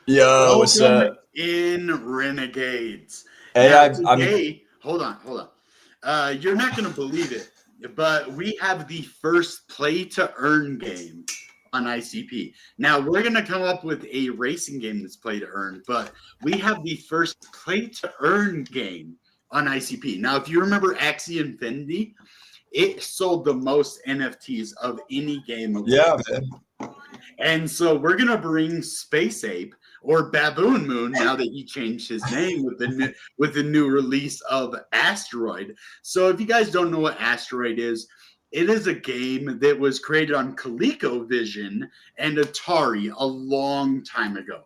Yo, what's Welcome up? in, Renegades. Hey, Now, I'm today, hold on. You're not going to believe it, but we have the first play to earn game on ICP. Now, we're going to come up with a racing game that's play to earn, but we have the first play to earn game on ICP. Now, if you remember Axie Infinity, it sold the most NFTs of any game of all yeah, time. man. And so we're gonna bring Space Ape or BaboonMoon now that he changed his name with the new release of Asteroid. So if you guys don't know what Asteroid is, it is a game that was created on ColecoVision and Atari a long time ago.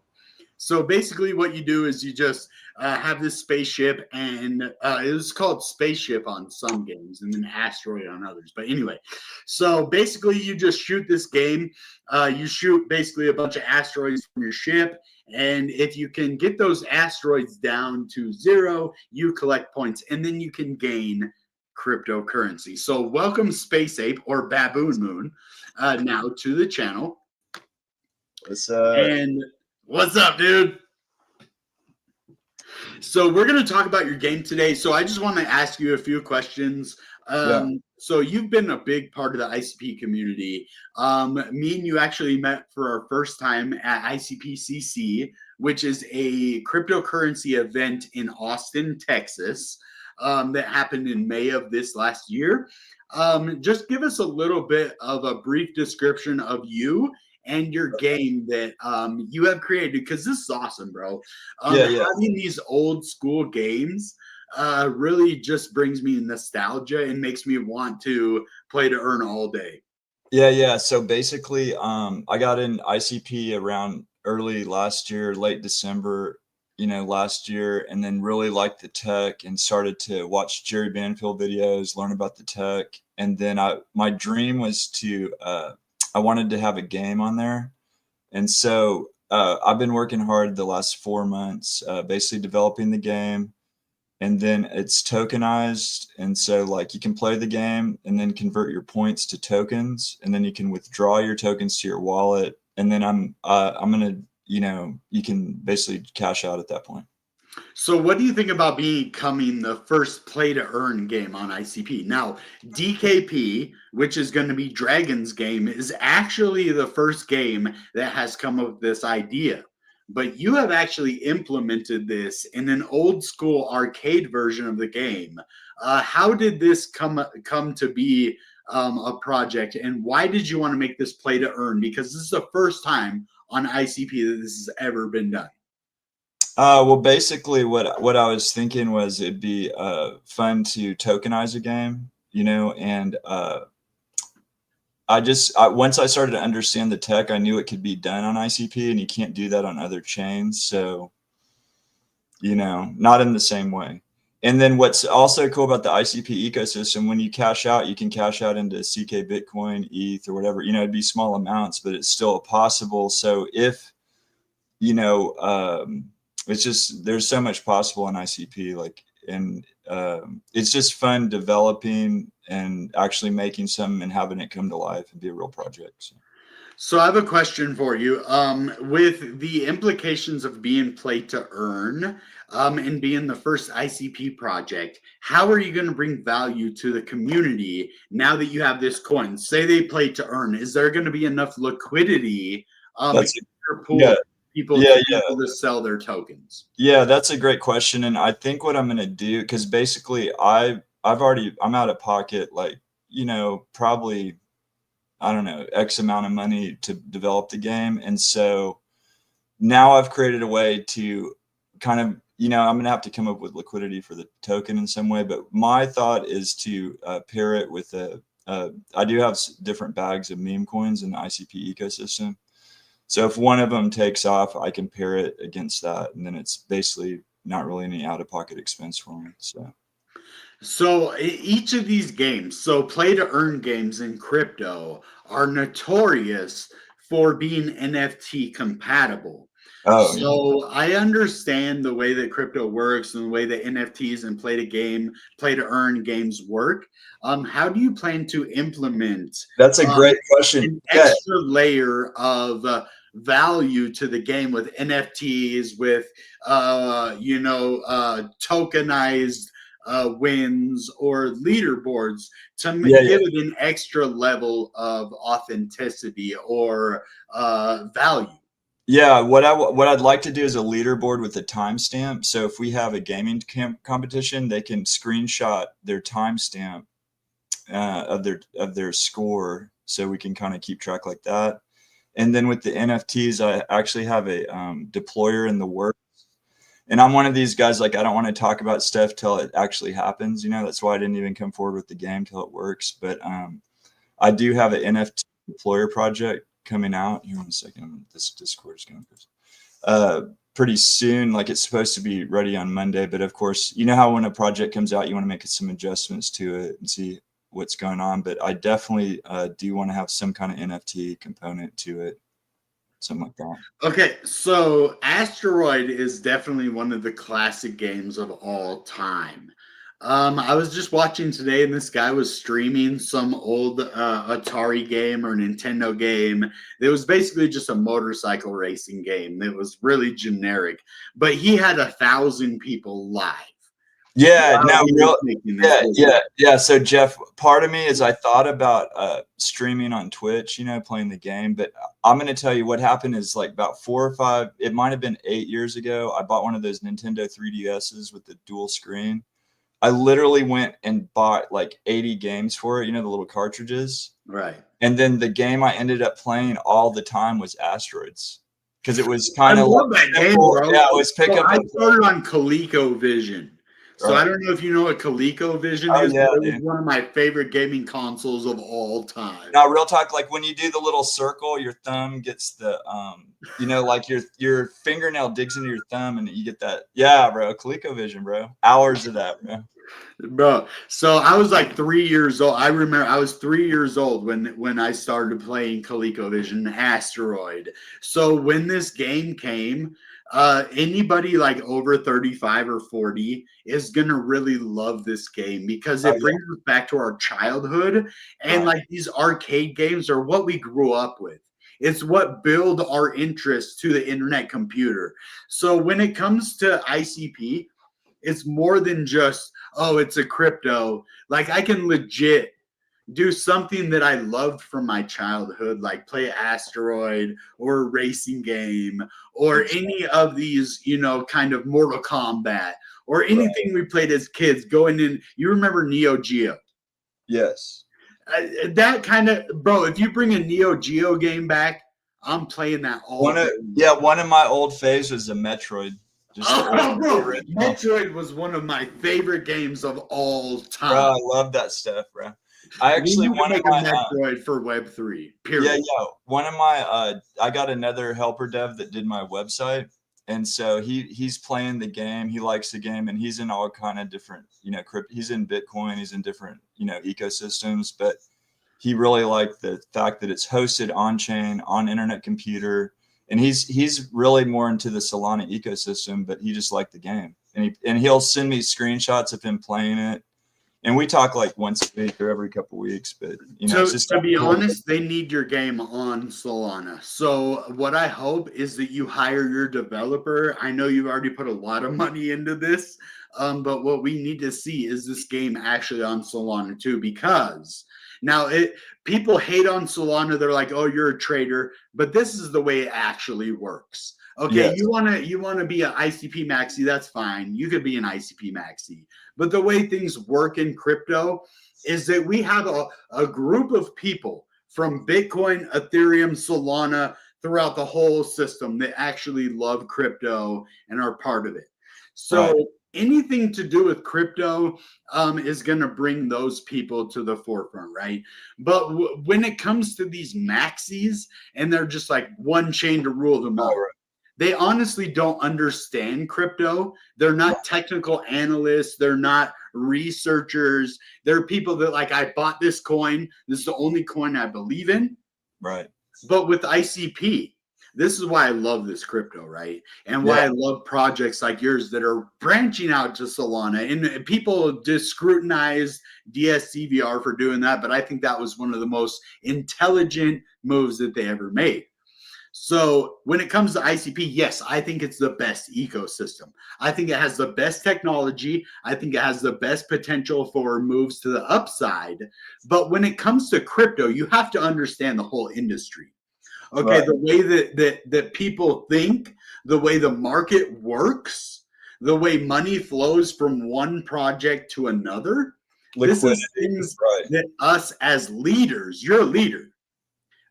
So basically, what you do is you just have this spaceship, and it was called Spaceship on some games, and then Asteroid on others. But anyway, so basically, you just shoot this game. You shoot basically a bunch of asteroids from your ship, and if you can get those asteroids down to 0, you collect points, and then you can gain cryptocurrency. So welcome Space Ape or BaboonMoon now to the channel. What's up? And what's up, dude? So we're going to talk about your game today. So I just want to ask you a few questions. Yeah. So you've been a big part of the ICP community. Me and you actually met for our first time at ICPCC, which is a cryptocurrency event in Austin, Texas, that happened in May of this last year. Just give us a little bit of a brief description of you and your game that you have created, because this is awesome, bro. Yeah, Having these old school games really just brings me nostalgia and makes me want to play to earn all day. yeah. So basically, I got in ICP around early last year, late December, last year, and then really liked the tech and started to watch Jerry Banfield videos, learn about the tech, and then my dream was to I wanted to have a game on there, and so I've been working hard the last 4 months, basically developing the game. And then it's tokenized, and so like you can play the game and then convert your points to tokens, and then you can withdraw your tokens to your wallet, and then I'm gonna, you can basically cash out at that point. So, what do you think about becoming the first play to earn game on ICP? Now, DKP, which is going to be Dragon's game, is actually the first game that has come up with this idea. But you have actually implemented this in an old school arcade version of the game. How did this come to be a project, and why did you want to make this play to earn? Because this is the first time on ICP that this has ever been done. Well, basically, what I was thinking was it'd be fun to tokenize a game, and once I started to understand the tech, I knew it could be done on ICP, and you can't do that on other chains. So, not in the same way. And then what's also cool about the ICP ecosystem, when you cash out, you can cash out into CK Bitcoin, ETH, or whatever. It'd be small amounts, but it's still possible. So if, it's just, there's so much possible in ICP, and it's just fun developing and actually making something and having it come to life and be a real project. So I have a question for you. With the implications of being play to earn and being the first ICP project, how are you going to bring value to the community now that you have this coin? Say they play to earn. Is there going to be enough liquidity in your pool? Yeah. People to sell their tokens? Yeah, that's a great question. And I think what I'm going to do, because basically I'm out of pocket, probably, I don't know, X amount of money to develop the game. And so now I've created a way to kind of, I'm going to have to come up with liquidity for the token in some way. But my thought is to pair it with I do have different bags of meme coins in the ICP ecosystem. So if one of them takes off, I can pair it against that, and then it's basically not really any out-of-pocket expense for me. So each of these games, so play to earn games in crypto, are notorious for being NFT compatible. Oh, so I understand the way that crypto works and the way that NFTs and play to earn games work. How do you plan to implement that's a great question. an extra layer of value to the game with NFTs, with tokenized wins or leaderboards to give it an extra level of authenticity or value. Yeah, what I'd like to do is a leaderboard with a timestamp. So if we have a gaming competition, they can screenshot their timestamp of their score, so we can kind of keep track like that. And then with the NFTs, I actually have a deployer in the works. And I'm one of these guys, like, I don't want to talk about stuff till it actually happens. That's why I didn't even come forward with the game till it works. But I do have an NFT deployer project coming out here in a second. This Discord is going to pretty soon. Like, it's supposed to be ready on Monday, but of course, how when a project comes out, you want to make some adjustments to it and see what's going on. But I definitely do want to have some kind of NFT component to it, something like that. Okay, so Asteroid is definitely one of the classic games of all time. I was just watching today, and this guy was streaming some old Atari game or Nintendo game. It was basically just a motorcycle racing game. It was really generic, but he had 1,000 people live. Yeah, yeah. So Jeff, part of me is I thought about streaming on Twitch, playing the game, but I'm going to tell you what happened is, like, about 4 or 5, it might have been 8 years ago, I bought one of those Nintendo 3DSs with the dual screen. I literally went and bought like 80 games for it, the little cartridges. Right. And then the game I ended up playing all the time was Asteroids, because it was kind of like that game, bro. Yeah, it was pick up. I started on ColecoVision. So I don't know if you know what ColecoVision is, but it was one of my favorite gaming consoles of all time. Now, real talk, like when you do the little circle, your thumb gets the, like your fingernail digs into your thumb and you get that. Yeah, bro, ColecoVision, bro. Hours of that, bro. Bro, so I was like 3 years old. I remember I was 3 years old when I started playing ColecoVision Asteroid. So when this game came, anybody like over 35 or 40 is gonna really love this game because it brings us back to our childhood, and like these arcade games are what we grew up with. It's what build our interest to the internet computer. So when it comes to ICP, it's more than just, oh, it's a crypto. Like, I can legit do something that I loved from my childhood, like play Asteroid or a racing game or any of these, kind of Mortal Kombat or anything we played as kids going in. You remember Neo Geo? Yes. That kind of, bro, if you bring a Neo Geo game back, I'm playing that all day. One of my old faves was the Metroid. Bro, Metroid was one of my favorite games of all time. Bro, I love that stuff, bro. I actually want to make a Metroid for Web3. Period. Yeah. One of my I got another helper dev that did my website, and so he's playing the game. He likes the game, and he's in all kind of different, he's in Bitcoin, he's in different, ecosystems, but he really liked the fact that it's hosted on chain, on internet computer. And he's really more into the Solana ecosystem, but he just liked the game. And he'll send me screenshots of him playing it. And we talk like once a week or every couple of weeks. But so it's just to be honest, they need your game on Solana. So what I hope is that you hire your developer. I know you've already put a lot of money into this, but what we need to see is this game actually on Solana too, because now people hate on Solana. They're like, "Oh, you're a trader," but this is the way it actually works. Okay, yes. You want to be an ICP maxi, that's fine. You could be an ICP maxi. But the way things work in crypto is that we have a group of people from Bitcoin, Ethereum, Solana, throughout the whole system that actually love crypto and are part of it. So anything to do with crypto is going to bring those people to the forefront, right? But when it comes to these maxis and they're just like one chain to rule them all, they honestly don't understand crypto. They're not technical analysts. They're not researchers. They're people that like, I bought this coin. This is the only coin I believe in. Right. But with ICP, this is why I love this crypto, right? And why I love projects like yours that are branching out to Solana. And people just scrutinize DSCVR for doing that, but I think that was one of the most intelligent moves that they ever made. So when it comes to ICP, yes, I think it's the best ecosystem. I think it has the best technology. I think it has the best potential for moves to the upside. But when it comes to crypto, you have to understand the whole industry. Okay, Right. the way that people think, the way the market works, the way money flows from one project to another. This is things Right. that us as leaders, you're a leader.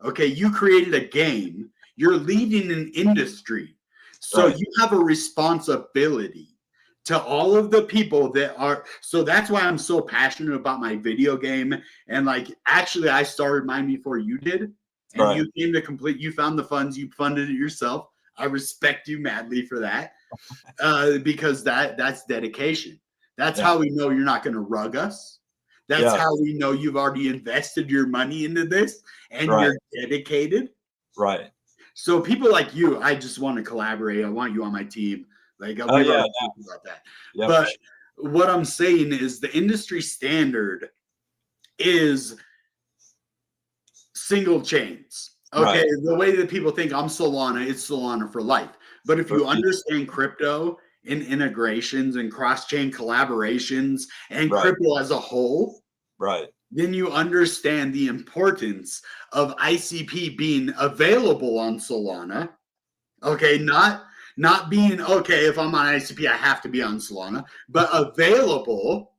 Okay, you created a game. You're leading an industry. So Right. you have a responsibility to all of the people that are. So that's why I'm so passionate about my video game. And like, actually, I started mine before you did. And Right. you came to complete, you found the funds, you funded it yourself. I respect you madly for that. Because that's dedication. That's Yeah. how we know you're not going to rug us. That's how we know you've already invested your money into this and Right. you're dedicated. Right. So people like you, I just want to collaborate. I want you on my team. Like we already talked about that. Yeah, But what I'm saying is the industry standard is single chains. Okay. Right. The way that people think I'm Solana, it's Solana for life. But if you understand crypto and integrations and cross-chain collaborations and Right. crypto as a whole, Right. then you understand the importance of ICP being available on Solana. Okay, not being okay, if I'm on ICP, I have to be on Solana, but available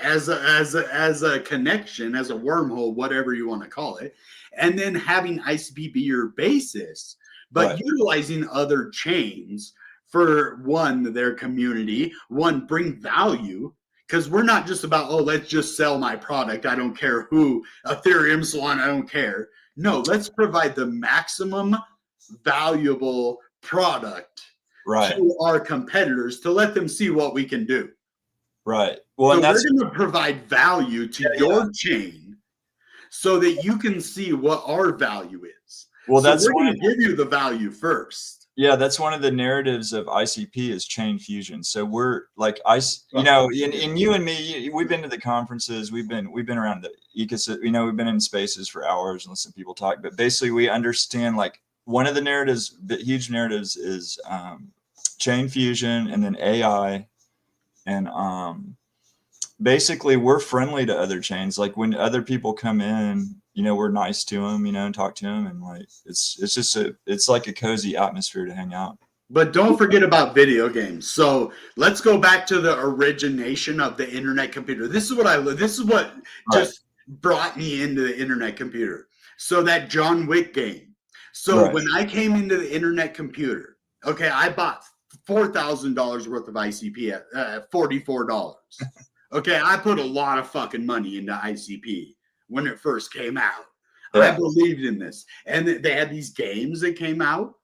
as a connection, as a wormhole, whatever you want to call it, and then having ICP be your basis, but utilizing other chains for one, their community, one, bring value. Because we're not just about, oh, let's just sell my product. I don't care who, Ethereum, Solana, I don't care. No, let's provide the maximum valuable product to our competitors to let them see what we can do. Right. Well, so and that's we're going to provide value to your chain so that you can see what our value is. Well, so that's we're going to give you the value first. Yeah, that's one of the narratives of ICP is chain fusion. So we're like you know, in you and me, we've been to the conferences, we've been around the ecosystem, you know, we've been in spaces for hours and listen to people talk. But basically, we understand like one of the narratives, the huge narratives, is chain fusion and then AI, and basically we're friendly to other chains. Like when other people come in, you know, we're nice to them, you know, and talk to them, and like it's just it's like a cozy atmosphere to hang out. But don't forget about video games. So let's go back to the origination of the internet computer. This is what just brought me into the internet computer. So that John Wick game. So when I came into the internet computer, okay, I bought $4,000 worth of ICP at $44. Okay, I put a lot of fucking money into ICP when it first came out. I believed in this. And they had these games that came out.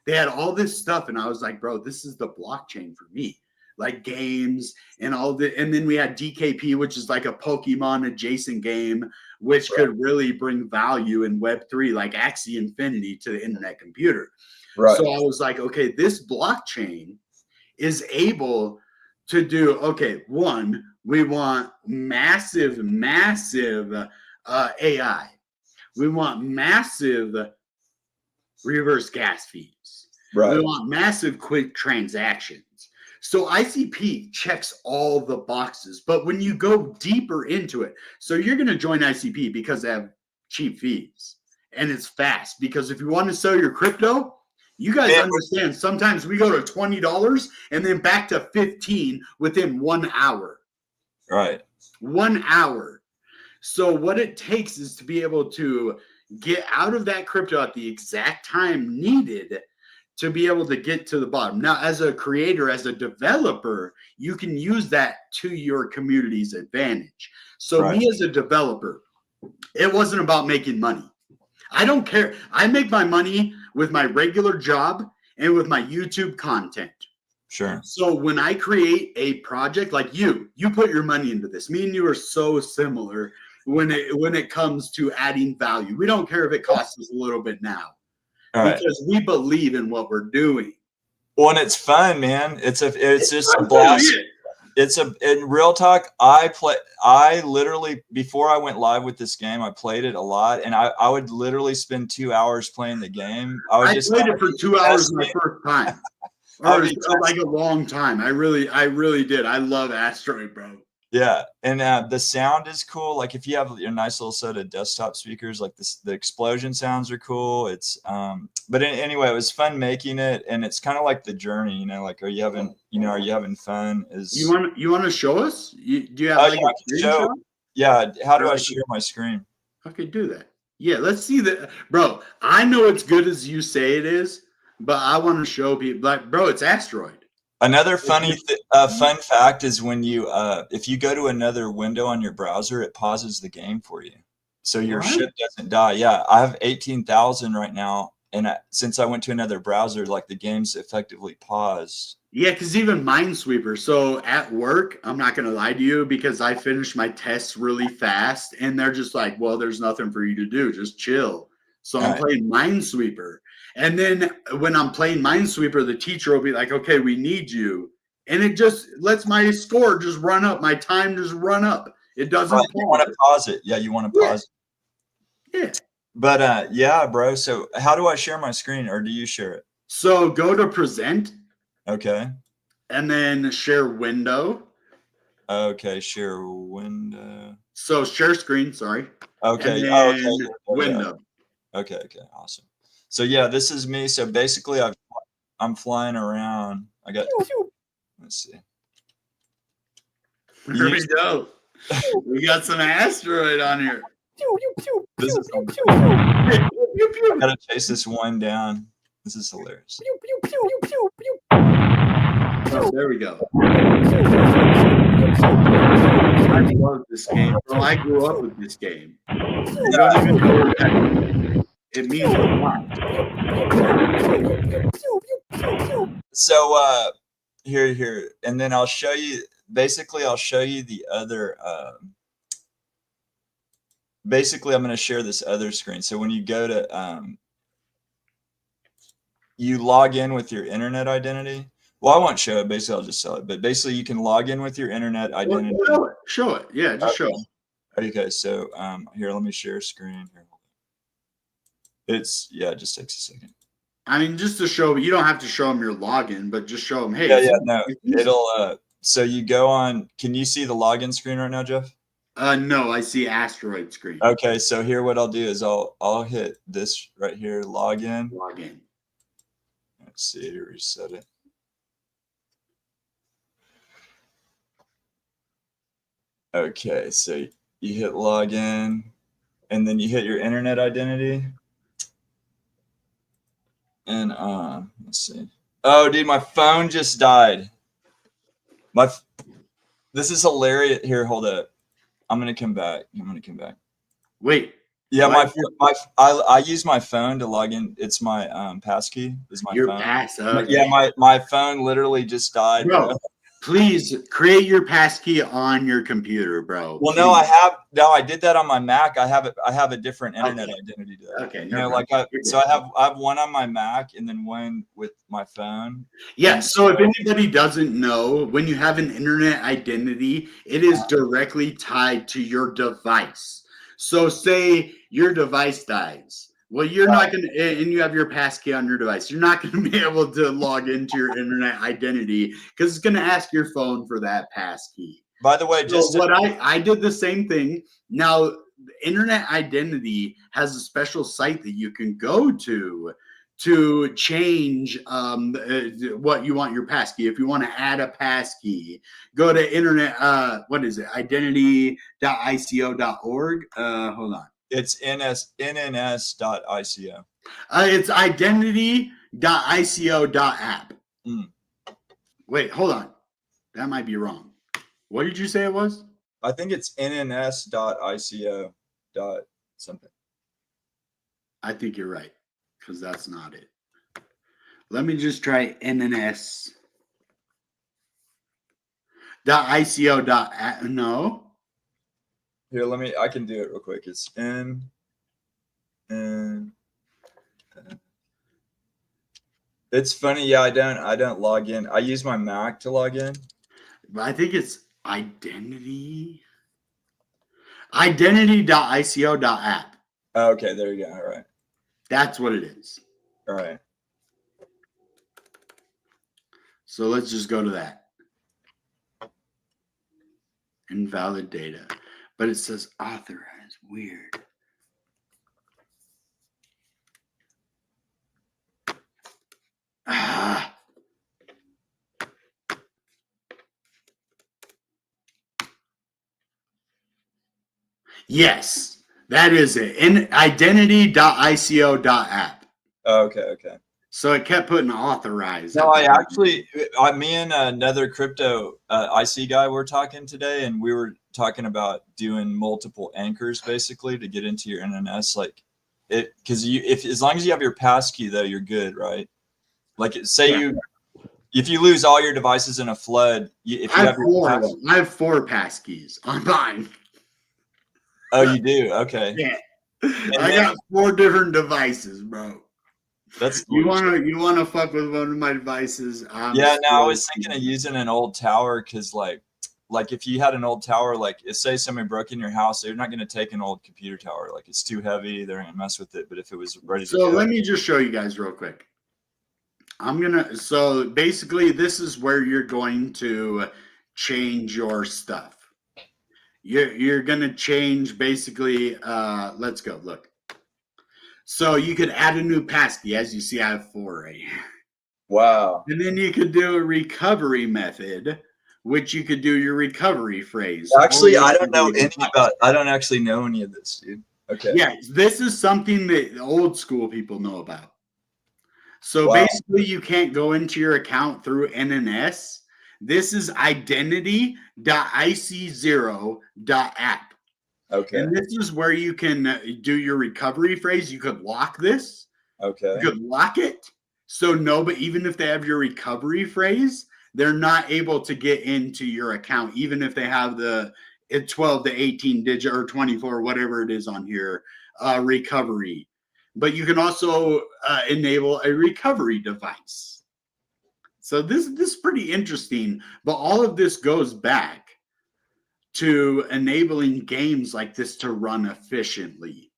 They had all this stuff. And I was like, bro, this is the blockchain for me. Like games and all the, and then we had DKP, which is like a Pokemon adjacent game, which could really bring value in Web3, like Axie Infinity to the internet computer. So I was like, okay, this blockchain is able to do, okay, one, we want massive AI. We want massive reverse gas fees. We want massive quick transactions. So ICP checks all the boxes. But when you go deeper into it, so you're going to join ICP because they have cheap fees. And it's fast. Because if you want to sell your crypto, you guys understand sometimes we go to $20 and then back to 15 within 1 hour. 1 hour. So what it takes is to be able to get out of that crypto at the exact time needed to be able to get to the bottom. Now, as a creator, as a developer, you can use that to your community's advantage. So me as a developer, it wasn't about making money. I don't care. I make my money with my regular job and with my YouTube content. Sure. So when I create a project like you put your money into this. Me and you are so similar when it comes to adding value. We don't care if it costs us a little bit now because we believe in what we're doing. Well, and it's fun, man. It's just a blast. in real talk, I literally, before I went live with this game, I played it a lot, and I would literally spend 2 hours playing the game. I played it for 2 hours my first time. Or like a long time. I really did. I love Asteroid, bro. Yeah, and the sound is cool. Like if you have your nice little set of desktop speakers, like this, the explosion sounds are cool. It's but anyway, it was fun making it, and it's kind of like the journey, you know. Like, are you having fun? You want to show us? Do you have like a screenshot? Yeah. How do I share my screen? Okay, do that. Yeah, let's see that, bro. I know it's good as you say it is, but I want to show people, like, bro, it's Asteroid. Another fun fact is when you if you go to another window on your browser, it pauses the game for you, so your ship doesn't die. Yeah, I have 18,000 right now, and since I went to another browser, like the game's effectively paused. Yeah, because even Minesweeper. So at work, I'm not gonna lie to you, because I finished my tests really fast, and they're just like, "Well, there's nothing for you to do. Just chill." So I'm playing Minesweeper. And then when I'm playing Minesweeper, the teacher will be like, "Okay, we need you." And it just lets my score just run up. My time just run up. It doesn't You want to pause it. Yeah, you want to pause it. Yeah. But yeah, bro. So how do I share my screen, or do you share it? So go to present. Okay. And then share window. Okay, share window. So share screen, sorry. Okay. And then window. Yeah. Okay, awesome. So yeah, this is me. So basically I'm flying around. Let's see. Here we go. We got some Asteroid on here. I gotta chase this one down. This is hilarious. Oh, there we go. I love this game. Bro, I grew up with this game. You don't even know what that means. It means a lot. So here, and then I'll show you. Basically, I'll show you the other. Basically, I'm going to share this other screen. So when you go to, you log in with your internet identity. Well, I won't show it. Basically, I'll just sell it. But basically, you can log in with your internet identity. Well, show it. Yeah, just show it. Okay, so here, let me share screen. Here. It just takes a second. I mean, just to show, you don't have to show them your login, but just show them, hey. No, it'll, so you go on, can you see the login screen right now, Jeff? No, I see Asteroid screen. Okay, so here what I'll do is I'll hit this right here, login. Login. Let's see, reset it. Okay, so you hit login, and then you hit your internet identity. And let's see. Oh, dude, my phone just died. This is hilarious. Here, hold up. I'm gonna come back. Wait. Yeah, I use my phone to log in. It's my passkey. Is my your phone. Pass. Okay. Yeah, my phone literally just died. Bro, please create your passkey on your computer, bro. Well, I did that on my Mac. I have a different internet identity to that. Okay. I have one on my Mac and then one with my phone. Yeah. So if anybody doesn't know, when you have an internet identity, it is directly tied to your device. So say your device dies. Well, you're not going to, and you have your passkey on your device. You're not going to be able to log into your internet identity because it's going to ask your phone for that passkey. By the way, I did the same thing. Now, internet identity has a special site that you can go to change what you want your passkey. If you want to add a passkey, go to internet. What is it? Identity.ico.org. Hold on. It's nns.ico. It's identity.ico.app. Wait, hold on. That might be wrong. What did you say it was? I think it's nns.ico. something. I think you're right, because that's not it. Let me just try nns.ico.app. No. Here, I can do it real quick. It's it's funny. Yeah, I don't log in. I use my Mac to log in. I think it's identity.ico.app. Okay, there you go. All right. That's what it is. All right. So let's just go to that. Invalid data. But it says authorized. Weird. Ah. Yes, that is it. In identity.ico.app. Okay. So it kept putting authorized. No, me and another crypto IC guy were talking today, and we were talking about doing multiple anchors basically to get into your NNS, like it, because if as long as you have your passkey though, you're good, right? Like if you lose all your devices in a flood, if you have four of them. I have 4 passkeys on mine. Oh, you do? Okay. Yeah, I got 4 different devices, bro. That's you wanna fuck with one of my devices? Yeah, no, I was thinking of using an old tower because like if you had an old tower, like say somebody broke in your house, they're not going to take an old computer tower. Like it's too heavy, they're going to mess with it. But if it was ready to go, let me just show you guys real quick. So basically this is where you're going to change your stuff. You're going to change basically, let's go, look. So you could add a new passkey. As you see, I have 4 right here. Wow. And then you could do a recovery method, which you could do your recovery phrase. Actually, I don't actually know any of this, dude. Okay. Yeah, this is something that old school people know about. So basically you can't go into your account through NNS. This is identity.ic0.app. Okay. And this is where you can do your recovery phrase. You could lock this. Okay. You could lock it. So but even if they have your recovery phrase, they're not able to get into your account, even if they have the 12 to 18 digit or 24, whatever it is on here, recovery. But you can also enable a recovery device. So this is pretty interesting. But all of this goes back to enabling games like this to run efficiently.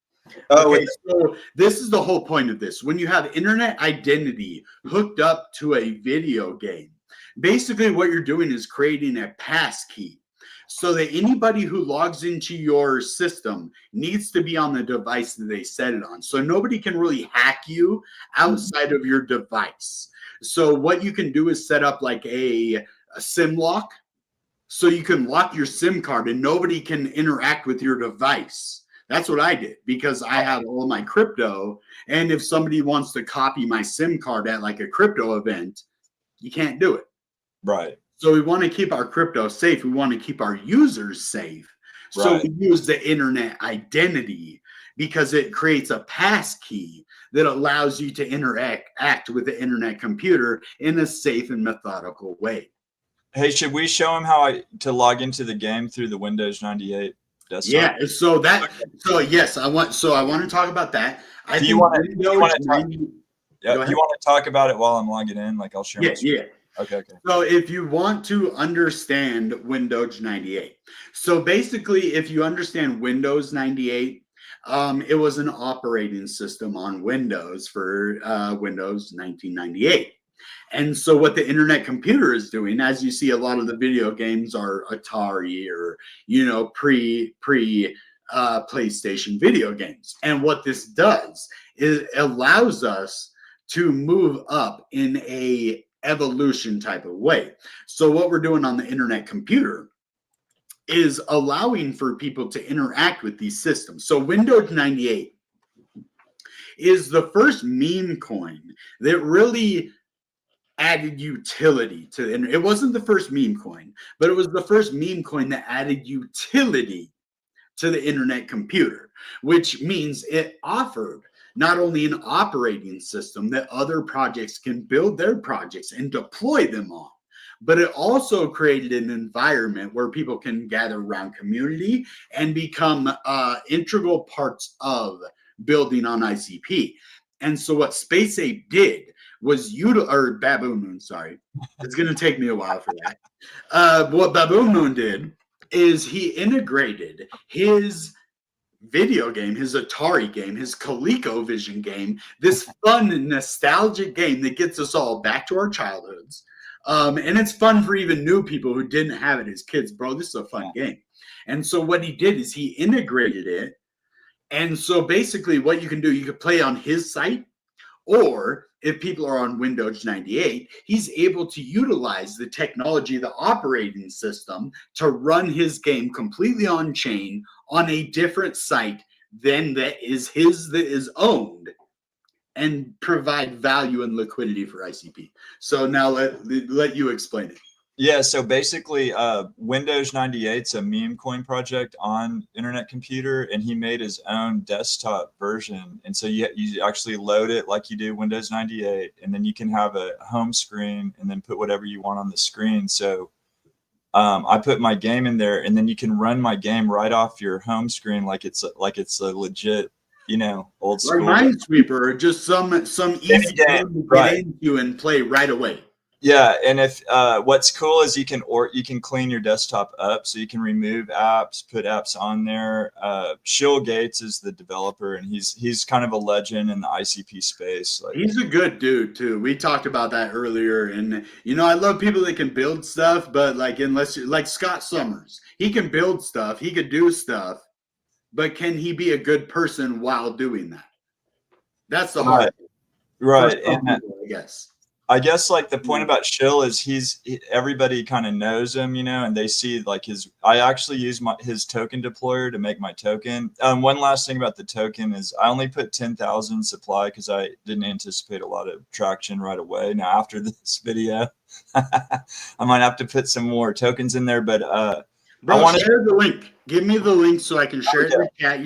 Okay, so this is the whole point of this. When you have internet identity hooked up to a video game, basically what you're doing is creating a passkey so that anybody who logs into your system needs to be on the device that they set it on. So nobody can really hack you outside of your device. So what you can do is set up like a SIM lock. So you can lock your SIM card and nobody can interact with your device. That's what I did because I have all my crypto. And if somebody wants to copy my SIM card at like a crypto event, you can't do it. Right. So we want to keep our crypto safe. We want to keep our users safe. So we use the internet identity because it creates a passkey that allows you to interact with the internet computer in a safe and methodical way. Hey, should we show him to log into the game through the Windows 98 desktop? Yeah, so yes, I want to talk about that. Do you want to talk about it while I'm logging in? Like I'll share my screen. Yeah. Okay. So if you want to understand Windows 98, so basically if you understand Windows 98, it was an operating system on Windows for Windows 1998. And so what the internet computer is doing, as you see, a lot of the video games are Atari or, pre PlayStation video games. And what this does is it allows us to move up in a evolution type of way. So what we're doing on the internet computer is allowing for people to interact with these systems. So Windows 98 is the first meme coin that really added utility to the internet. It wasn't the first meme coin, but it was the first meme coin that added utility to the internet computer, which means it offered not only an operating system that other projects can build their projects and deploy them on, but it also created an environment where people can gather around community and become integral parts of building on ICP. And so what SpaceApe did was BaboonMoon, sorry. It's going to take me a while for that. What BaboonMoon did is he integrated his video game, his Atari game, his ColecoVision game, this fun and nostalgic game that gets us all back to our childhoods. And it's fun for even new people who didn't have it as kids. Bro, this is a fun game. And so what he did is he integrated it. And so basically what you can do, you could play on his site, or if people are on Windows 98, he's able to utilize the technology, the operating system, to run his game completely on chain on a different site than that is owned, and provide value and liquidity for ICP. So now let you explain it. Yeah, so basically Windows 98's a meme coin project on Internet Computer, and he made his own desktop version. And so you actually load it like you do Windows 98, and then you can have a home screen and then put whatever you want on the screen. So I put my game in there, and then you can run my game right off your home screen like it's a legit, old school. Like Minesweeper, just some easy game to get into and play right away. Yeah, and if what's cool is you can clean your desktop up, so you can remove apps, put apps on there. Shill Gates is the developer, and he's kind of a legend in the ICP space. Like, he's a good dude too. We talked about that earlier, and I love people that can build stuff, but unless you're like Scott Summers, he can build stuff, he could do stuff, but can he be a good person while doing that? That's the hard thing. Right. And I guess like the point about Shill is everybody kind of knows him, and they see like I actually use his token deployer to make my token. One last thing about the token is I only put 10,000 supply because I didn't anticipate a lot of traction right away. Now after this video, I might have to put some more tokens in there, but bro, share the link. Give me the link so I can share it in the chat.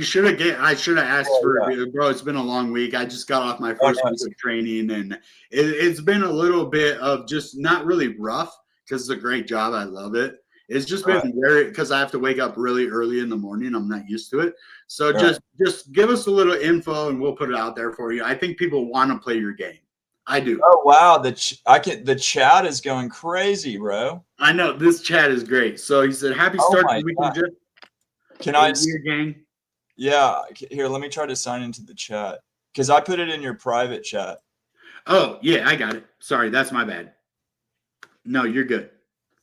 I should have asked for it, bro. It's been a long week. I just got off my first week of training, and it's been a little bit of just not really rough because it's a great job. I love it. It's just been very, because I have to wake up really early in the morning. I'm not used to it. So just give us a little info and we'll put it out there for you. I think people want to play your game. I do. Oh wow, the chat is going crazy, bro. I know this chat is great. So he said, "Happy start to the weekend, Jeff." Can I? Your gang? Yeah. Here, let me try to sign into the chat because I put it in your private chat. Oh yeah, I got it. Sorry, that's my bad. No, you're good.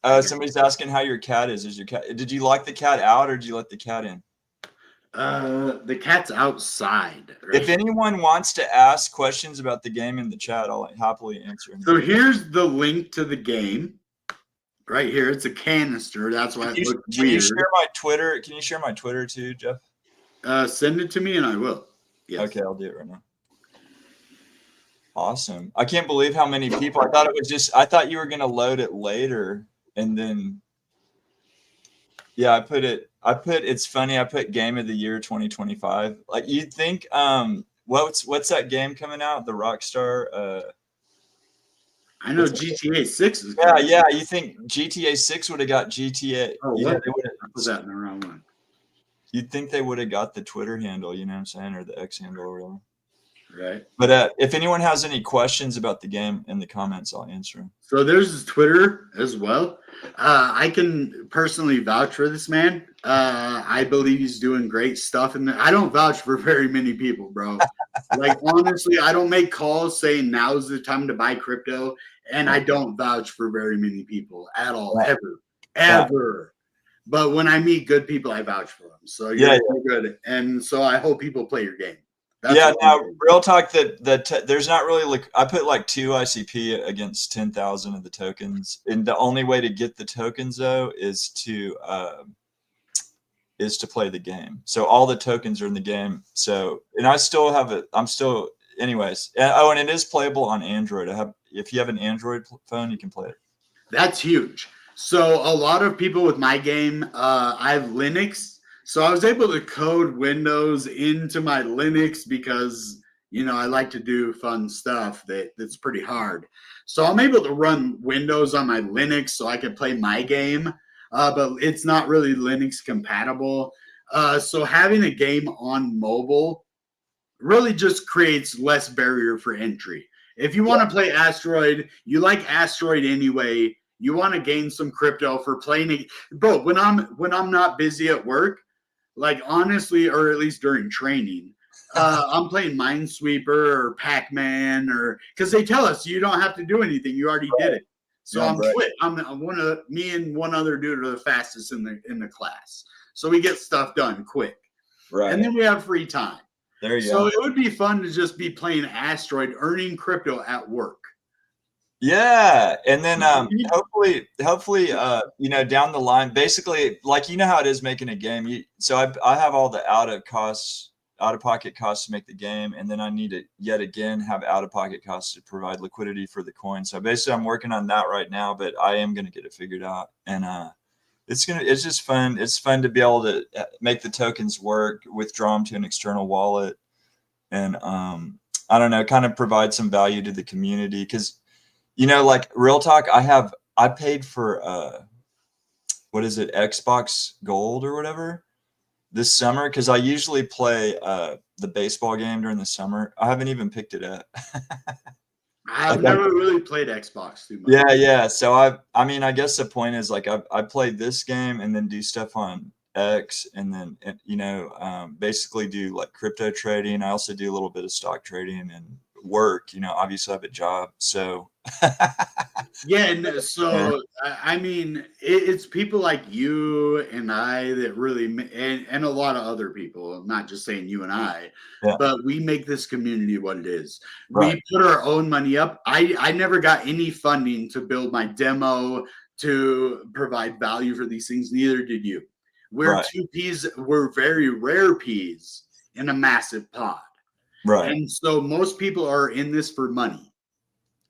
Somebody's asking how your cat is. Is your cat? Did you lock the cat out or did you let the cat in? The cat's outside. Right? If anyone wants to ask questions about the game in the chat, I'll happily answer. So here's the link to the game. Right here, it's a canister. That's why it looks weird. Can you share my Twitter? Can you share my Twitter too, Jeff? Send it to me and I will. Yes. Okay, I'll do it right now. Awesome. I can't believe how many people. I thought you were gonna load it later and then. Yeah, it's funny. I put game of the year 2025. Like you'd think, what's that game coming out? The Rockstar. I know GTA 6 is coming. Yeah. You think GTA 6 would have got GTA? Oh, what? I put that in the wrong one. You'd think they would have got the Twitter handle, you know what I'm saying, or the X handle or whatever. Right. But if anyone has any questions about the game in the comments, I'll answer them. So there's his Twitter as well. I can personally vouch for this man. I believe he's doing great stuff. And I don't vouch for very many people, bro. Like, honestly, I don't make calls saying now's the time to buy crypto. And I don't vouch for very many people at all, ever. But when I meet good people, I vouch for them. So you're good. And so I hope people play your game. Now real talk that there's not really I put like 2 ICP against 10,000 of the tokens, and the only way to get the tokens though is to play the game. So all the tokens are in the game. So and I still have it. Anyways. And it is playable on Android. If you have an Android phone, you can play it. That's huge. So a lot of people with my game, I have Linux. So I was able to code Windows into my Linux because, I like to do fun stuff that's pretty hard. So I'm able to run Windows on my Linux so I can play my game, but it's not really Linux compatible. So having a game on mobile really just creates less barrier for entry. If you want to play Asteroid, you like Asteroid anyway. You want to gain some crypto for playing it, bro. When I'm not busy at work, like honestly, or at least during training, I'm playing Minesweeper or Pac-Man, or because they tell us you don't have to do anything, you already did it. So Yeah, I'm right. quick. I'm one of me and one other dude are the fastest in the class. So we get stuff done quick, Right. and then we have free time. There you So go. it would be fun to just be playing Asteroid, earning crypto at work. Yeah, and then hopefully, you know, down the line, basically, like you know how it is making a game. So I have all the out of pocket costs to make the game, and then I need to yet again have out of pocket costs to provide liquidity for the coin. So basically, I'm working on that right now, but I am going to get it figured out, and it's just fun. It's fun to be able to make the tokens work, withdraw them to an external wallet, and I don't know, kind of provide some value to the community because. You know, like real talk, I paid for what is it, Xbox Gold or whatever this summer because I usually play the baseball game during the summer. I haven't even picked it up. I've never really played Xbox too much. Yeah. So I mean, I guess the point is like I played this game and then do stuff on X and then you know basically do like crypto trading. I also do a little bit of stock trading and work. You know, obviously I have a job, so. Yeah, and so I mean, it's people like you and I that really, and a lot of other people. I'm not just saying you and I, Yeah. but we make this community what it is. Right. We put our own money up. I never got any funding to build my demo to provide value for these things. Neither did you. We're Right. two peas. We're very rare peas in a massive pod. Right. And so most people are in this for money.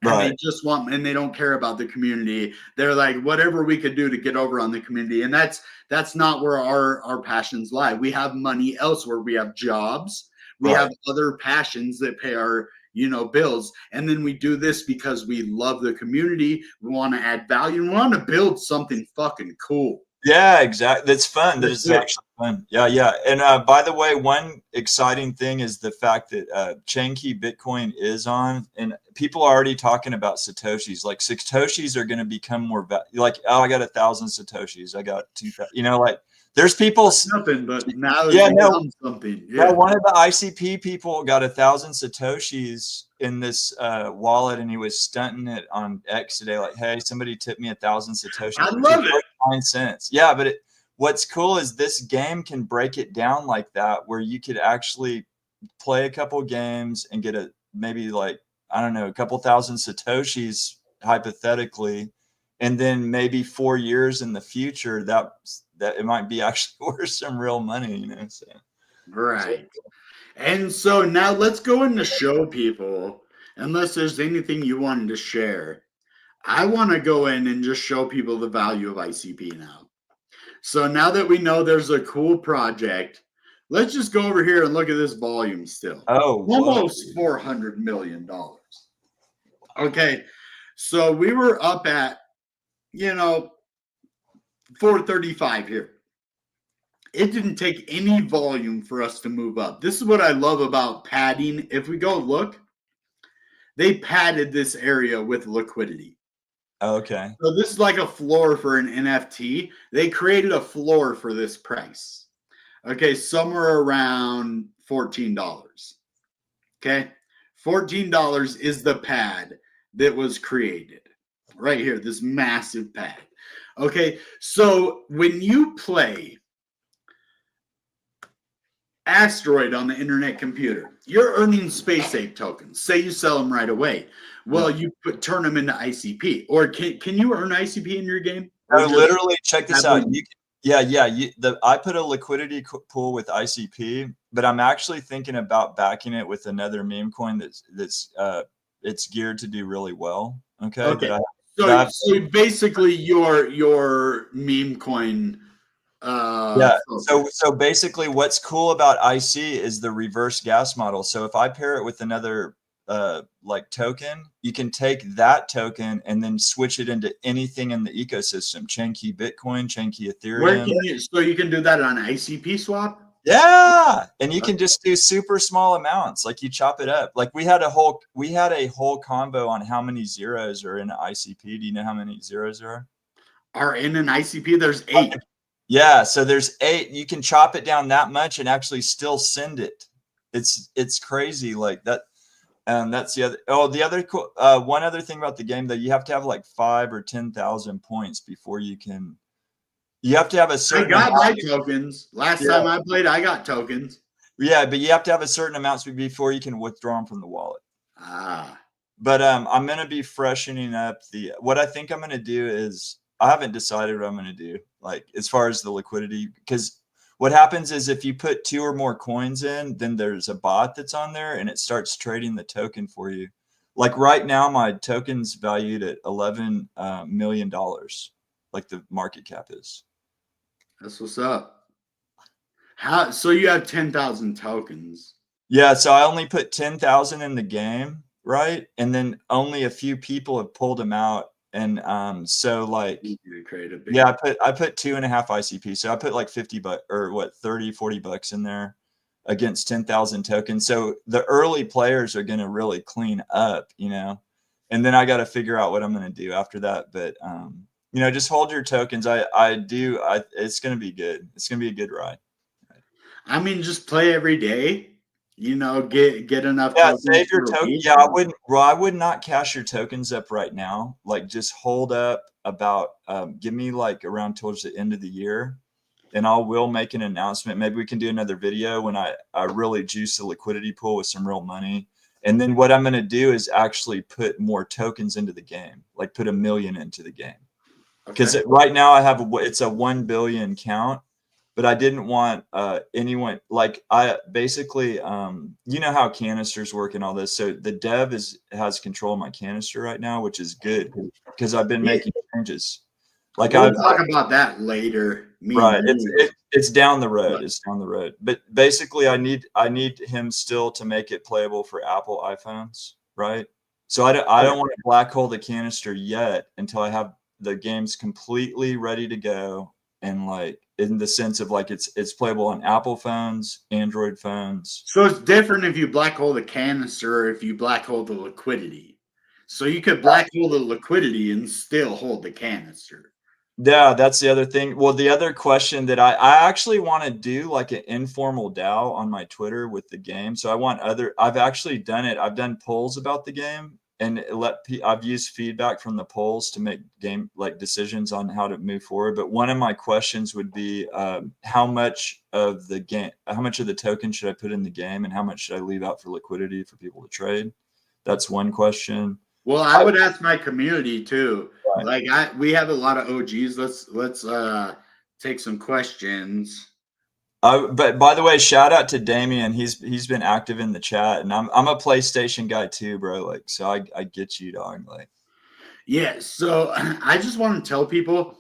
And Right. they just want, and they don't care about the community. They're like, whatever we could do to get over on the community. And that's not where our passions lie. We have money elsewhere. We have jobs. We have other passions that pay our, you know, bills. And then we do this because we love the community. We want to add value. We want to build something fucking cool. Yeah, exactly. That's fun. That is actually fun. Yeah. And by the way, one exciting thing is the fact that chain key Bitcoin is on, and people are already talking about Satoshis. Like Satoshis are going to become more like, oh, I got 1,000 Satoshis. I got 2,000. You know, like there's people. That's nothing, but now something. Yeah. One of the ICP people got 1,000 Satoshis in this wallet, and he was stunting it on X today. Like, hey, somebody tipped me 1,000 Satoshis. I love it. 9 cents. Yeah, but what's cool is this game can break it down like that, where you could actually play a couple games and get maybe like, I don't know, a couple thousand Satoshis hypothetically, and then maybe 4 years in the future that it might be actually worth some real money, you know. So right. And so now let's go in to show people, unless there's anything you wanted to share. I want to go in and just show people the value of ICP now. So now that we know there's a cool project, let's just go over here and look at this volume still. Oh, almost $400 million. Okay. So we were up at, you know, 435 here. It didn't take any volume for us to move up. This is what I love about padding. If we go look, they padded this area with liquidity. Okay. So this is like a floor for an NFT. They created a floor for this price. Okay, somewhere around $14. Okay, $14 is the pad that was created right here, this massive pad. Okay, so when you play Asteroid on the internet computer, you're earning Space Ape tokens. Say you sell them right away. Well, you turn them into ICP. Or can you earn ICP in your game? No, literally, check this out. I put a liquidity pool with ICP, but I'm actually thinking about backing it with another meme coin that's it's geared to do really well. Okay. So basically, your meme coin. So basically, what's cool about IC is the reverse gas model. So if I pair it with another like token, you can take that token and then switch it into anything in the ecosystem. Chain key Bitcoin, chain key Ethereum. So you can do that on ICPSWAP? Yeah, and you can just do super small amounts, like you chop it up. Like we had a whole combo on how many zeros are in an ICP. Do you know how many zeros there Are in an ICP, there's 8. Yeah, so there's 8. You can chop it down that much and actually still send it. It's crazy like that. That's the other. Oh, the other cool. One other thing about the game that you have to have like 5 or 10,000 points before you can. You have to have a certain. I got my tokens. Last time I played, I got tokens. Yeah, but you have to have a certain amount before you can withdraw them from the wallet. Ah. But I'm gonna be freshening up what I think I'm gonna do is I haven't decided what I'm gonna do, like as far as the liquidity, because what happens is if you put 2 or more coins in, then there's a bot that's on there and it starts trading the token for you. Like right now, my token's valued at $11 million, like the market cap is. That's what's up. So you have 10,000 tokens. Yeah, so I only put 10,000 in the game, right? And then only a few people have pulled them out. And so like yeah, I put 2.5 ICP. So I put like 50 bucks or what 30, 40 bucks in there against 10,000 tokens. So the early players are gonna really clean up, you know. And then I got to figure out what I'm gonna do after that. But you know, just hold your tokens. It's gonna be good. It's gonna be a good ride. I mean, just play every day. You know, get enough. Yeah, save your token. Yeah, I would not cash your tokens up right now. Like, just hold up about. Give me like around towards the end of the year, and will make an announcement. Maybe we can do another video when I really juice the liquidity pool with some real money. And then what I'm going to do is actually put more tokens into the game, like put 1 million into the game. Because right now I have it's a 1 billion count. But I didn't want anyone, like I basically, you know how canisters work and all this. So the dev has control of my canister right now, which is good because I've been making changes. Like we'll talk about that later. Right. It's down the road. It's down the road. But basically I need him still to make it playable for Apple iPhones. Right. So I don't want to black hole the canister yet until I have the games completely ready to go. And like in the sense of like it's playable on Apple phones, Android phones. So it's different if you black hole the canister or if you black hole the liquidity. So you could black hole the liquidity and still hold the canister. Yeah, that's the other thing. Well, the other question that I actually want to do like an informal DAO on my Twitter with the game. So I've actually done it. I've done polls about the game. And I've used feedback from the polls to make game like decisions on how to move forward. But one of my questions would be how much of the token should I put in the game, and how much should I leave out for liquidity for people to trade? That's one question. Well, I would ask my community too. Right. Like we have a lot of OGs. Let's take some questions. But by the way, shout out to Damien. He's been active in the chat, and I'm a PlayStation guy too, bro. Like, so I get you, dog. Like, yeah. So I just want to tell people,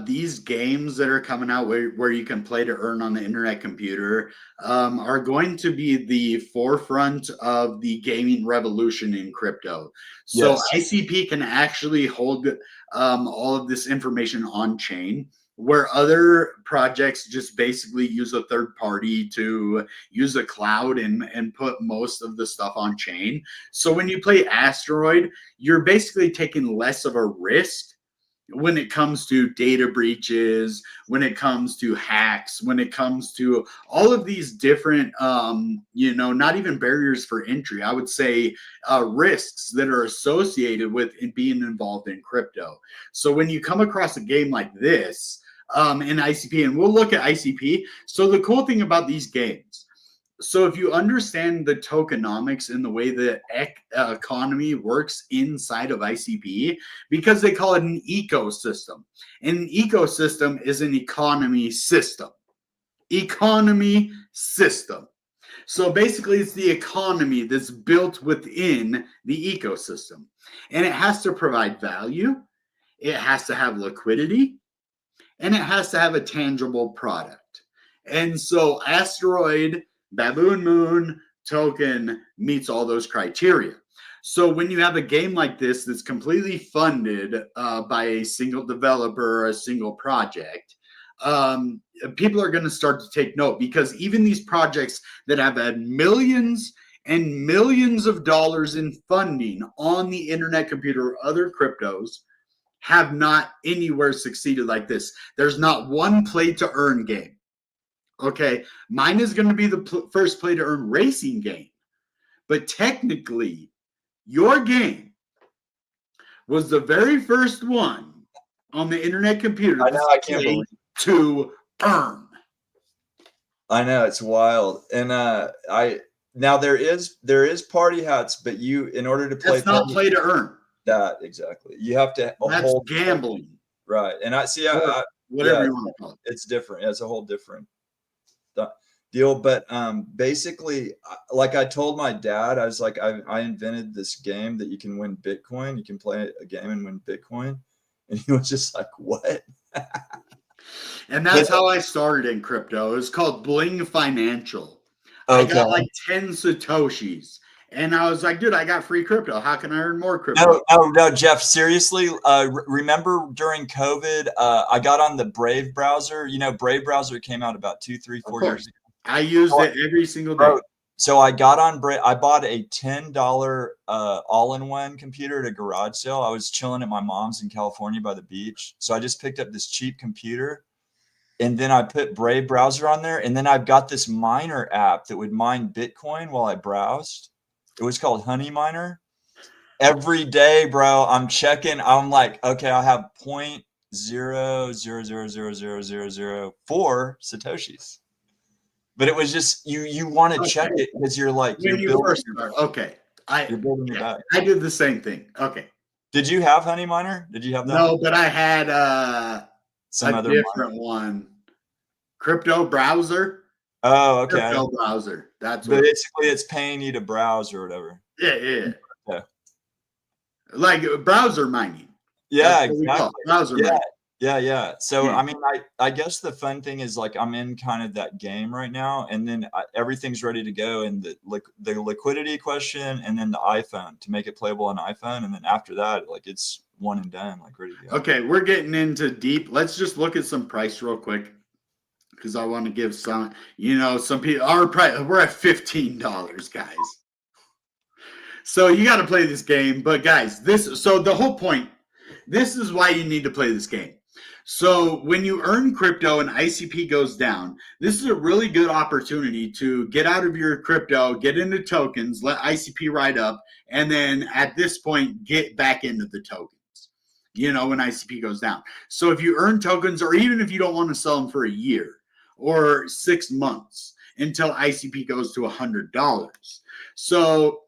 these games that are coming out where you can play to earn on the internet computer, are going to be the forefront of the gaming revolution in crypto. So yes. ICP can actually hold all of this information on chain, where other projects just basically use a third party to use a cloud and put most of the stuff on chain. So when you play Asteroid, you're basically taking less of a risk when it comes to data breaches, when it comes to hacks, when it comes to all of these different, not even barriers for entry, I would say risks that are associated with being involved in crypto. So when you come across a game like this, in ICP, and we'll look at ICP. So the cool thing about these games, so if you understand the tokenomics and the way the economy works inside of ICP, because they call it an ecosystem. And an ecosystem is an economy system. Economy system. So basically it's the economy that's built within the ecosystem. And it has to provide value. It has to have liquidity. And it has to have a tangible product. And so Asteroid, BaboonMoon, token meets all those criteria. So when you have a game like this that's completely funded by a single developer or a single project, people are going to start to take note, because even these projects that have had millions and millions of dollars in funding on the internet computer or other cryptos have not anywhere succeeded like this. There's not one play to earn game. Okay, mine is going to be the first play to earn racing game, but technically your game was the very first one on the internet computer. I know, I can't believe to earn. I know, it's wild. And now there is party hats, but you, in order to play, that's not play to earn. That exactly. You have to hold gambling. Right. And I see whatever you want to call it. It's different. It's a whole different deal. But basically, like I told my dad, I was like, I invented this game that you can win Bitcoin. You can play a game and win Bitcoin. And he was just like, what? And that's how I started in crypto. It was called Bling Financial. Okay. I got like 10 Satoshis. And I was like, dude, I got free crypto. How can I earn more crypto? No, Jeff, seriously, remember during COVID, I got on the Brave browser. You know, Brave browser came out about 2, 3, 4 years ago. I used it every single day. So I got on Brave. I bought a $10 all-in-one computer at a garage sale. I was chilling at my mom's in California by the beach. So I just picked up this cheap computer. And then I put Brave browser on there. And then I've got this miner app that would mine Bitcoin while I browsed. It was called Honey Miner. Every day, bro, I'm checking. I'm like, okay, I have 0.0000004 Satoshis. But it was just, you want to check it because you're like, you're building your back. I did the same thing. Okay. Did you have Honey Miner? Did you have that? No, but I had some other different one. Crypto browser. Oh, okay. Crypto browser. That's what basically it's paying you to browse or whatever. Yeah. Like browser mining. Yeah, exactly. Browser mining. Yeah. So, I mean, I guess the fun thing is like I'm in kind of that game right now, and then everything's ready to go, and the liquidity question, and then the iPhone to make it playable on iPhone, and then after that, like it's one and done, like ready to go. Okay, we're getting into deep. Let's just look at some price real quick, because I want to give some, some people, our price, we're at $15, guys. So you got to play this game. But guys, so the whole point, this is why you need to play this game. So when you earn crypto and ICP goes down, this is a really good opportunity to get out of your crypto, get into tokens, let ICP ride up, and then at this point, get back into the tokens, when ICP goes down. So if you earn tokens, or even if you don't want to sell them for a year or 6 months until ICP goes to $100. So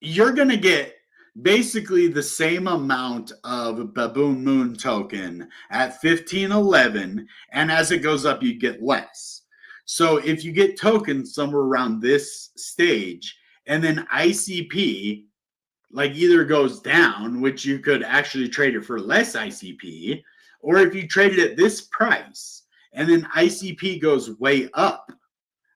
you're going to get basically the same amount of BaboonMoon token at 1511, and as it goes up, you get less. So if you get tokens somewhere around this stage, and then ICP like either goes down, which you could actually trade it for less ICP, or if you trade it at this price, and then ICP goes way up,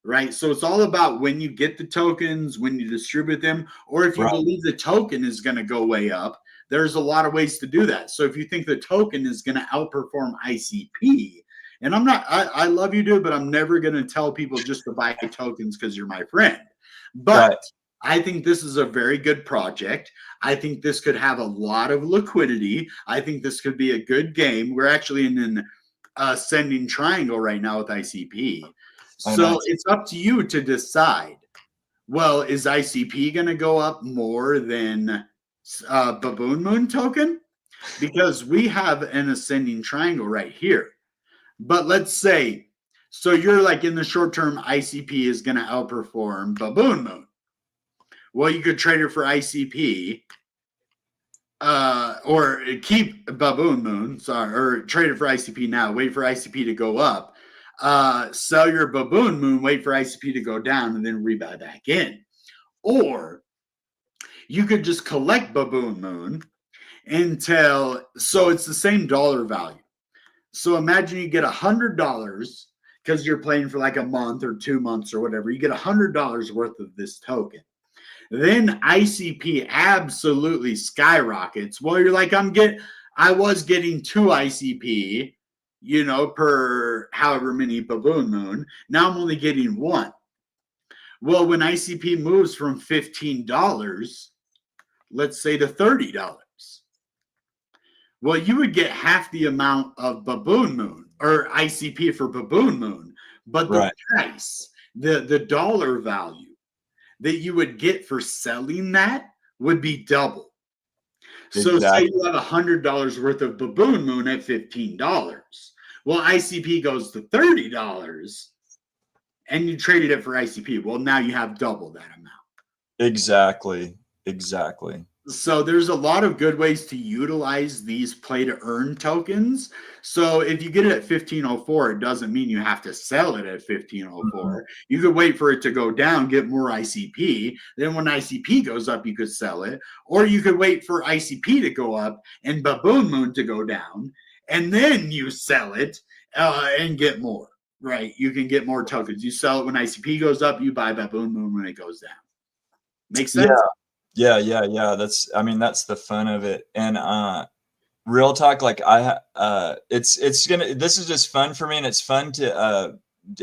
right? So it's all about when you get the tokens, when you distribute them, or if you believe the token is going to go way up. There's a lot of ways to do that. So if you think the token is going to outperform ICP, and I love you, dude, but I'm never going to tell people just to buy tokens because you're my friend. But I think this is a very good project. I think this could have a lot of liquidity. I think this could be a good game. We're actually in an ascending triangle right now with ICP. So it's up to you to decide, well, is ICP going to go up more than BaboonMoon token? Because we have an ascending triangle right here. But let's say, so you're like in the short term, ICP is going to outperform BaboonMoon. Well, you could trade it for ICP or keep BaboonMoon, or trade it for ICP now, wait for ICP to go up. Sell your BaboonMoon, wait for ICP to go down, and then rebuy back in. Or you could just collect BaboonMoon so it's the same dollar value. So imagine you get $100 because you're playing for like a month or 2 months or whatever. You get $100 worth of this token. Then ICP absolutely skyrockets. Well, you're like, I was getting 2 ICP, you know, per however many BaboonMoon. Now I'm only getting 1. Well, when ICP moves from $15, let's say to $30, well, you would get half the amount of BaboonMoon or ICP for BaboonMoon, but the Right. price, the dollar value that you would get for selling that would be double. So say Exactly. you have $100 worth of BaboonMoon at $15. Well, ICP goes to $30 and you traded it for ICP. Well, now you have double that amount. Exactly. Exactly. So there's a lot of good ways to utilize these play to earn tokens. So if you get it at 1504, it doesn't mean you have to sell it at 1504. You could wait for it to go down, get more ICP. Then when ICP goes up, you could sell it. Or you could wait for ICP to go up and BaboonMoon to go down. And then you sell it and get more, right? You can get more tokens. You sell it when ICP goes up, you buy BaboonMoon when it goes down. Make sense? Yeah. That's, I mean, that's the fun of it. And real talk, like this is just fun for me, and it's fun to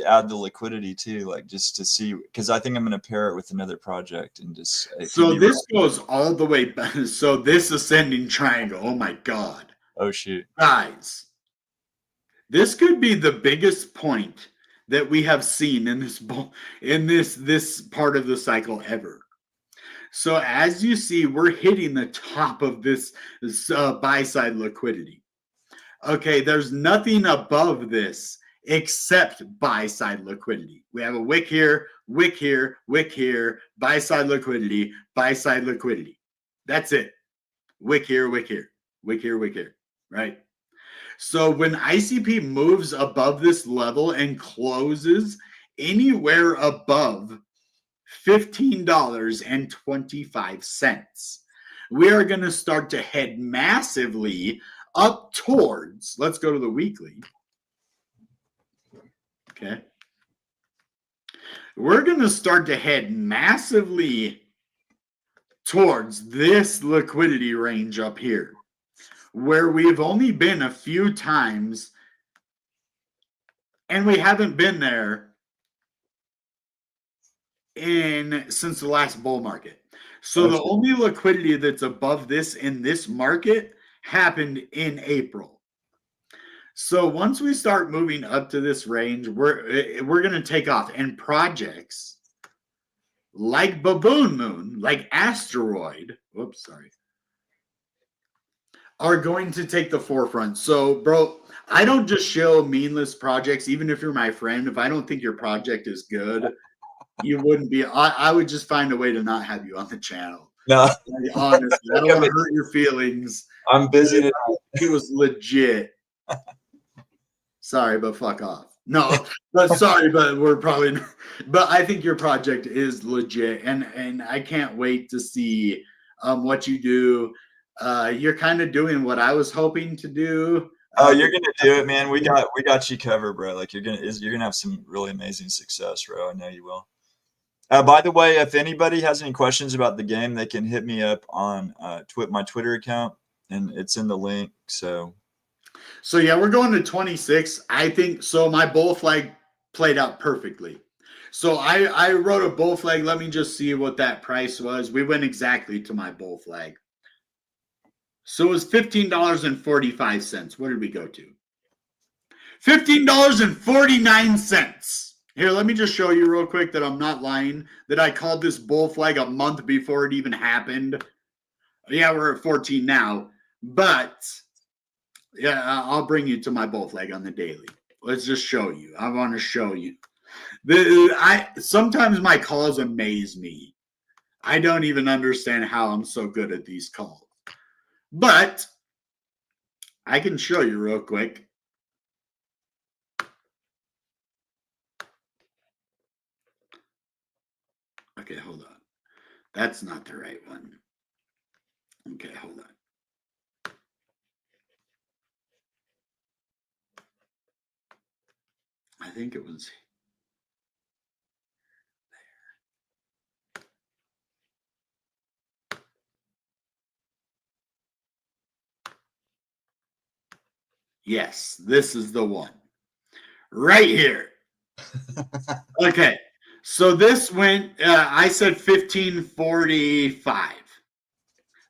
add the liquidity too, like just to see, because I think I'm going to pair it with another project and just. So this goes all the way back. So this ascending triangle, oh my God. Oh shoot. Guys, this could be the biggest point that we have seen in this part of the cycle ever. So as you see, we're hitting the top of this buy side liquidity. Okay, there's nothing above this except buy side liquidity. We have a wick here, wick here, wick here, buy side liquidity, buy side liquidity. That's it. Wick here, wick here, wick here, wick here, right? So when ICP moves above this level and closes anywhere above $15.25, we are going to start to head massively up towards, let's go to the weekly. Okay. We're going to start to head massively towards this liquidity range up here, where we've only been a few times, and we haven't been there since the last bull market. So the only liquidity that's above this in this market happened in April. So once we start moving up to this range, we're going to take off. And projects like BaboonMoon, like Asteroid, are going to take the forefront. So, bro, I don't just show meaningless projects. Even if you're my friend, if I don't think your project is good, you wouldn't be. I would just find a way to not have you on the channel. No, honestly, I don't want to hurt your feelings. I'm busy tonight. It was legit. Sorry, but fuck off. No, but sorry, but we're probably. But I think your project is legit, and I can't wait to see what you do. You're kind of doing what I was hoping to do. Oh, you're gonna do it, man. We got you covered, bro. Like you're gonna have some really amazing success, bro. I know you will. By the way, if anybody has any questions about the game, they can hit me up on my Twitter account, and it's in the link. So yeah, we're going to 26. I think so. My bull flag played out perfectly. So I wrote a bull flag. Let me just see what that price was. We went exactly to my bull flag. So it was $15.45. What did we go to? $15.49. Here, let me just show you real quick that I'm not lying, that I called this bull flag a month before it even happened. Yeah, we're at 14 now, but yeah, I'll bring you to my bull flag on the daily. Let's just show you. I want to show you. Sometimes my calls amaze me. I don't even understand how I'm so good at these calls. But I can show you real quick. Okay, hold on. That's not the right one. Okay, hold on. I think it was Yes, this is the one. Right here. Okay. So this went, I said 1545.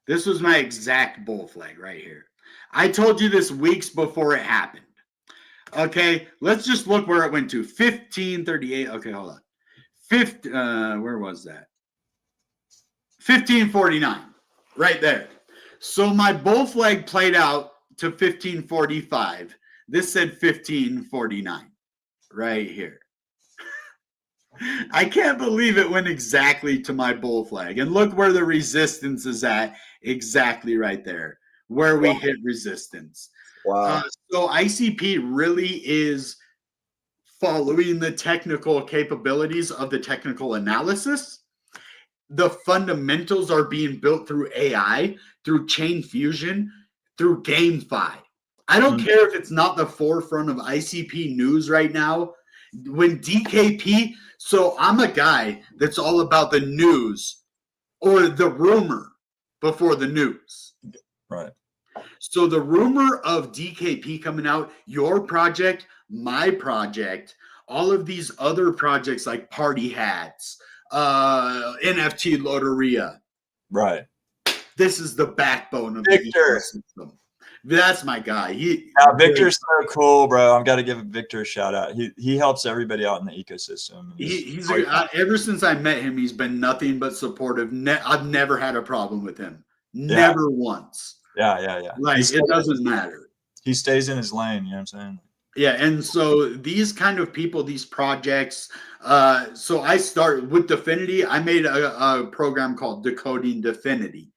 This was my exact bull flag right here. I told you this weeks before it happened. Okay, let's just look where it went to. 1538. Okay, hold on. Where was that? 1549. Right there. So my bull flag played out to 1545. This said 1549. Right here. I can't believe it went exactly to my bull flag. And look where the resistance is at, exactly right there, where we hit resistance. Wow. So ICP really is following the technical capabilities of the technical analysis. The fundamentals are being built through AI, through chain fusion, through GameFi. I don't care if it's not the forefront of ICP news right now. When DKP, so I'm a guy that's all about the news or the rumor before the news. Right. So the rumor of DKP coming out, your project, my project, all of these other projects like Party Hats, NFT Loteria. Right. This is the backbone of Victor. the ecosystem. That's my guy. Victor's so cool, bro. I've got to give Victor a shout out. He helps everybody out in the ecosystem. Ever since I met him, he's been nothing but supportive. I've never had a problem with him. Never once. Yeah. Like, it doesn't matter. He stays in his lane, you know what I'm saying? Yeah, and so these kind of people, these projects, so I start with Definity. I made a program called Decoding Definity.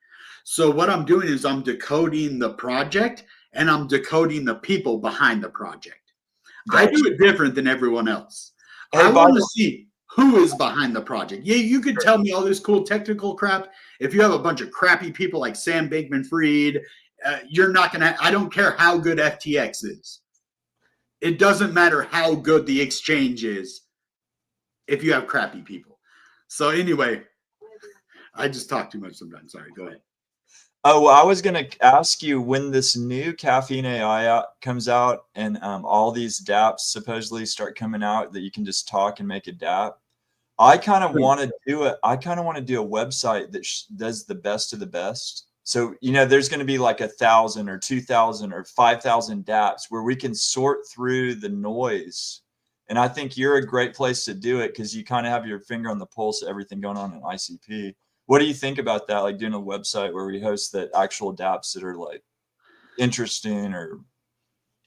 So what I'm doing is I'm decoding the project and I'm decoding the people behind the project. Gotcha. I do it different than everyone else. I want to see who is behind the project. Yeah, you could tell me all this cool technical crap. If you have a bunch of crappy people like Sam Bankman-Fried, you're not going to, I don't care how good FTX is. It doesn't matter how good the exchange is if you have crappy people. So anyway, I just talk too much sometimes. Sorry, go ahead. Oh, well, I was going to ask you when this new Caffeine AI comes out and all these dApps supposedly start coming out that you can just talk and make a dApp. I kind of want to do it. I kind of want to do a website that does the best of the best. So, you know, there's going to be like 1,000 or 2,000 or 5,000 dApps where we can sort through the noise. And I think you're a great place to do it because you kind of have your finger on the pulse of everything going on in ICP. What do you think about that? Like doing a website where we host the actual dApps that are like interesting, or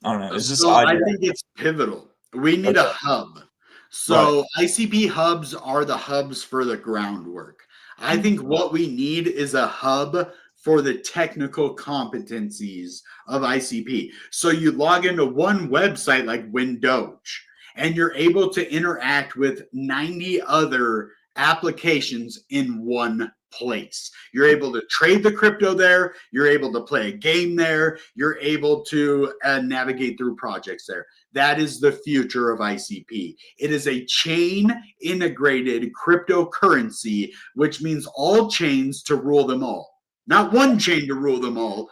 I don't know. It's just I think it's pivotal. We need a hub. So ICP hubs are the hubs for the groundwork. I think what we need is a hub for the technical competencies of ICP. So you log into one website like Windoge, and you're able to interact with 90 other applications in one place. You're able to trade the crypto there. You're able to play a game there. You're able to navigate through projects there. That is the future of ICP. It is a chain integrated cryptocurrency, which means all chains to rule them all. Not one chain to rule them all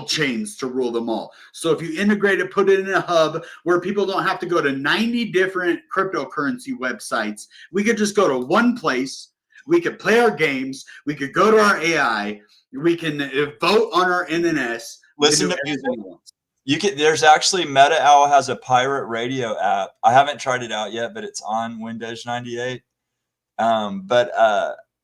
chains to rule them all. So if you integrate it, put it in a hub where people don't have to go to 90 different cryptocurrency websites. We could just go to one place. We could play our games. We could go to our AI. We can vote on our NNS. Listen to music. You can. There's actually Meta Owl has a pirate radio app. I haven't tried it out yet, but it's on Windows 98.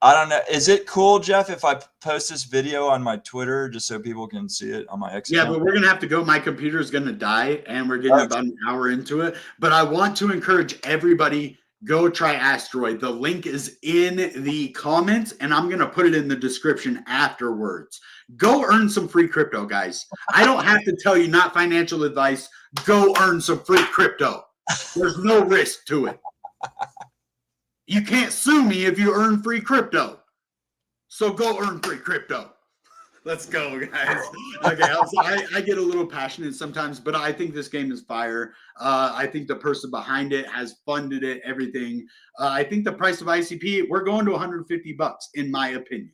I don't know. Is it cool, Jeff, if I post this video on my Twitter just so people can see it on my X account? Yeah, but we're going to have to go. My computer is going to die, and we're getting about an hour into it. But I want to encourage everybody, go try Asteroid. The link is in the comments, and I'm going to put it in the description afterwards. Go earn some free crypto, guys. I don't have to tell you, not financial advice. Go earn some free crypto. There's no risk to it. You can't sue me if you earn free crypto. So go earn free crypto. Let's go, guys. Okay, I get a little passionate sometimes, but I think this game is fire. I think the person behind it has funded it, everything. I think the price of ICP, we're going to $150 in my opinion.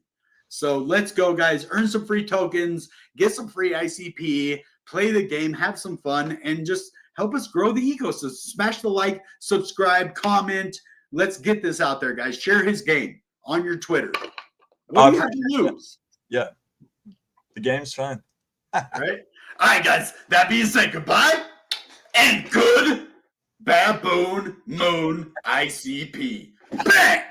So let's go, guys. Earn some free tokens, get some free ICP, play the game, have some fun, and just help us grow the ecosystem. Smash the like, subscribe, comment. Let's get this out there, guys. Share his game on your Twitter. What do you have to lose? Yeah. The game's fun. Right? All right, guys. That being said, goodbye and good Baboon Moon ICP. Bang!